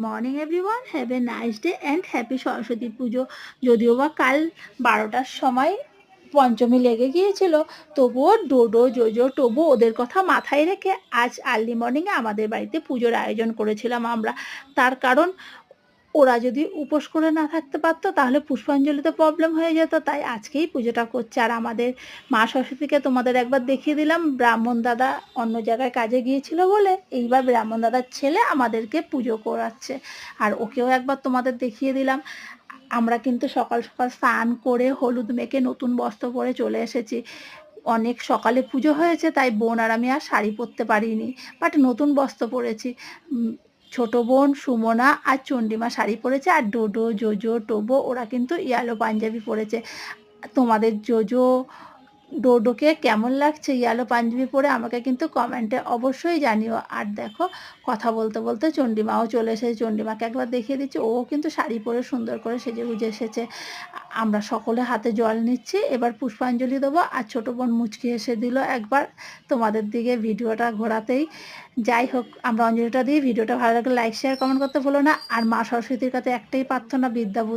Morning everyone, have a nice day and happy Saraswati পুজো। যদিও বা কাল 12টার সময় পঞ্চমী লেগে গিয়েছিল, তবুও ডোডো জোজো টোবো ওদের কথা মাথায় রেখে আজ আর্লি মর্নিংয়ে আমাদের বাড়িতে পুজোর আয়োজন করেছিলাম আমরা। তার কারণ ওরা যদি উপোস করে না থাকতে পারতো তাহলে পুষ্পাঞ্জলিতে প্রবলেম হয়ে যেত, তাই আজকেই পুজোটা করছে। আর আমাদের মা সরস্বতীকে তোমাদের একবার দেখিয়ে দিলাম, ব্রাহ্মণ দাদা অন্য জায়গায় কাজে গিয়েছিল বলে এইবার ব্রাহ্মণ দাদার ছেলে আমাদেরকে পুজো করাচ্ছে। আর ওকেও একবার তোমাদের দেখিয়ে দিলাম। আমরা কিন্তু সকাল সকাল স্নান করে হলুদ মেখে নতুন বস্ত্র পরে চলে এসেছি। অনেক সকালে পুজো হয়েছে তাই বোন আর আমি আর শাড়ি পরতে পারিনি, বাট নতুন বস্ত্র পরেছি। ছোট বোন সুমনা আর চন্ডিমা শাড়ি পরেছে, আর ডোডো জোজো টোবো ওরা কিন্তু ইয়েলো পাঞ্জাবি পরেছে। তোমাদের জোজো ডোডোকে কেমন লাগছে ইয়েলো পাঞ্জাবি পরে আমাকে কিন্তু কমেন্টে অবশ্যই জানিও। আর দেখো, কথা বলতে বলতে চন্ডিমাও চলে এসেছে, চন্ডিমাকে একবার দেখিয়ে দিচ্ছি, ও কিন্তু শাড়ি পরে সুন্দর করে সেজে গুজে এসেছে। আমরা সকলে হাতে জল নিচ্ছি, এবার পুষ্পাঞ্জলি দেবো। আর ছোটো বোন মুচকি এসে দিল একবার তোমাদের দিকে ভিডিওটা ঘোরাতেই। যাই হোক, আমরা অঞ্জলিটা দিই। ভিডিওটা ভালো লাগলে লাইক শেয়ার কমেন্ট করতে ভুলো না। আর মা সরস্বতীর কাছে একটাই প্রার্থনা, বিদ্যা